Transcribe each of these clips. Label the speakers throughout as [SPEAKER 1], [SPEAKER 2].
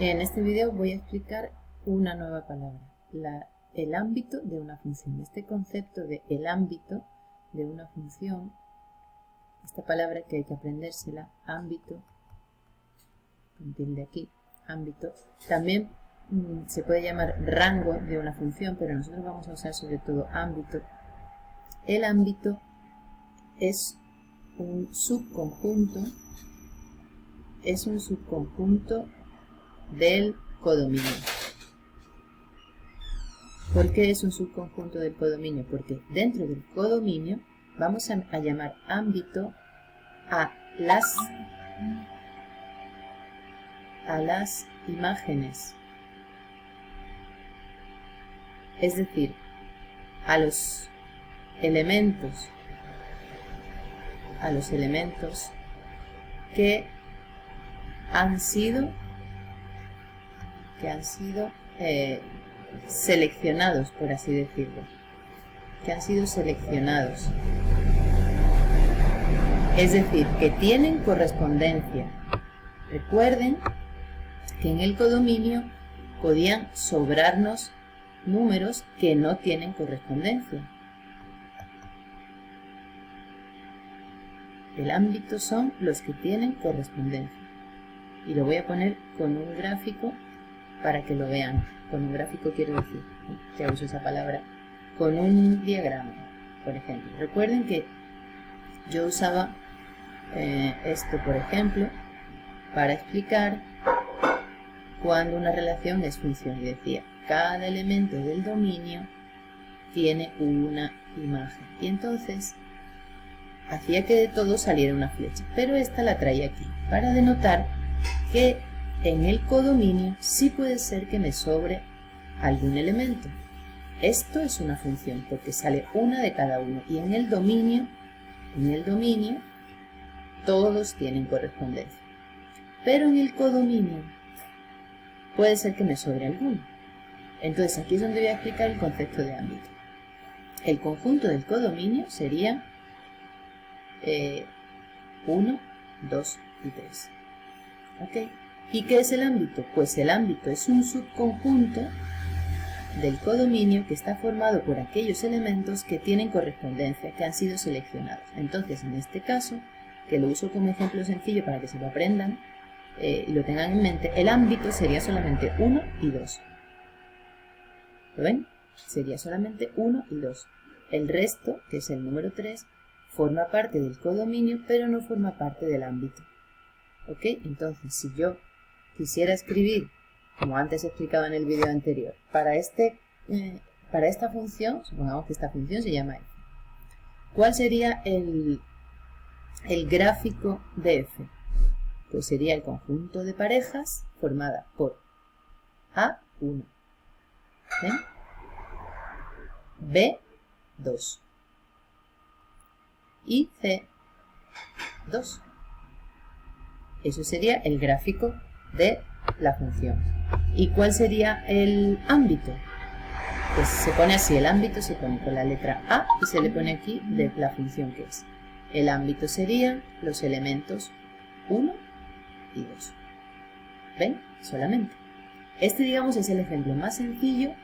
[SPEAKER 1] En este vídeo voy a explicar una nueva palabra, el ámbito de una función. Este concepto de el ámbito de una función, esta palabra que hay que aprendérsela, ámbito, de aquí, ámbito, también se puede llamar rango de una función, pero nosotros vamos a usar sobre todo ámbito. El ámbito es un subconjunto del codominio. ¿Por qué es un subconjunto del codominio? Porque dentro del codominio vamos a llamar ámbito a las imágenes, es decir, a los elementos que han sido seleccionados, por así decirlo, es decir, que tienen correspondencia. Recuerden que en el codominio podían sobrarnos números que no tienen correspondencia. El ámbito son los que tienen correspondencia. Y lo voy a poner con un gráfico para que lo vean. Con un gráfico quiero decir, ya uso esa palabra, con un diagrama, por ejemplo. Recuerden que yo usaba esto, por ejemplo, para explicar cuando una relación es función. Y decía, cada elemento del dominio tiene una imagen. Y entonces hacía que de todo saliera una flecha. Pero esta la traía aquí, para denotar que en el codominio sí puede ser que me sobre algún elemento. Esto es una función porque sale una de cada uno. Y en el dominio todos tienen correspondencia. Pero en el codominio puede ser que me sobre alguno. Entonces aquí es donde voy a explicar el concepto de ámbito. El conjunto del codominio sería 1, 2 y 3. ¿Ok? ¿Y qué es el ámbito? Pues el ámbito es un subconjunto del codominio que está formado por aquellos elementos que tienen correspondencia, que han sido seleccionados. Entonces, en este caso, que lo uso como ejemplo sencillo para que se lo aprendan y lo tengan en mente, el ámbito sería solamente 1 y 2. ¿Lo ven? Sería solamente 1 y 2. El resto, que es el número 3, forma parte del codominio, pero no forma parte del ámbito. ¿Ok? Entonces, si yo quisiera escribir, como antes explicaba en el vídeo anterior, para esta función, supongamos que esta función se llama f. ¿Cuál sería el gráfico de f? Pues sería el conjunto de parejas formada por A1, ¿ven? B2 y C2. Eso sería el gráfico de la función. ¿Y cuál sería el ámbito? Pues se pone así, el ámbito se pone con la letra A y se le pone aquí de la función que es. El ámbito serían los elementos 1 y 2. ¿Ven? Solamente. Este, digamos, es el ejemplo más sencillo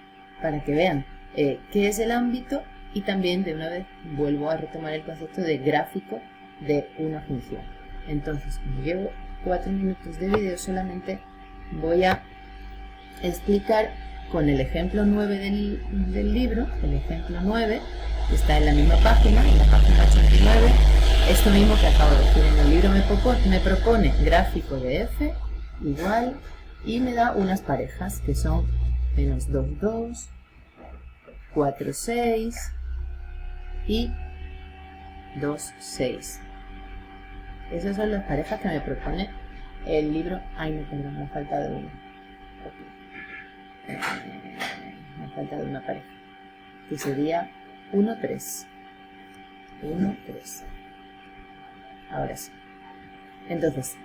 [SPEAKER 1] para que vean qué es el ámbito y también de una vez vuelvo a retomar el concepto de gráfico de una función. Entonces, como llevo 4 minutos de vídeo, solamente voy a explicar con el ejemplo 9 del libro, el ejemplo 9, que está en la misma página, en la página 89, esto mismo que acabo de decir. En el libro me propone gráfico de f igual y me da unas parejas que son menos 2, 2, 4, 6 y 2, 6. Esas son las parejas que me propone el libro. Ay, no, perdón, me ha faltado una. Me ha faltado una pareja, que sería 1, 3. 1, 3. Ahora sí. Entonces,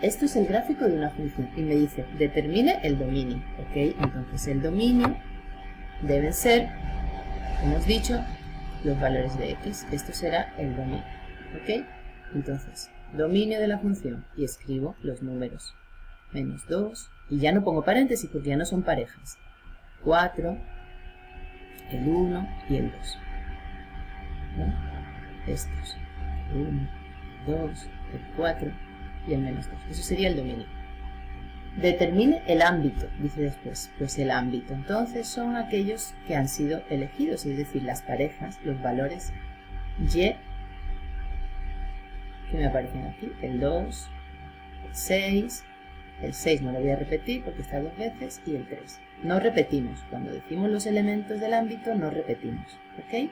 [SPEAKER 1] esto es el gráfico de una función y me dice, determine el dominio. ¿Ok? Entonces, el dominio deben ser, hemos dicho, los valores de x. Esto será el dominio. ¿Ok? Entonces, dominio de la función y escribo los números menos 2, y ya no pongo paréntesis porque ya no son parejas. 4, el 1 y el 2. ¿Ven? Estos. El 1, el 2, el 4 y el menos 2. Eso sería el dominio. Determine el ámbito, dice después. Pues el ámbito entonces son aquellos que han sido elegidos, es decir, las parejas, los valores y que me aparecen aquí, el 2, el 6 no lo voy a repetir porque está 2 veces, y el 3. No repetimos, cuando decimos los elementos del ámbito no repetimos, ¿ok?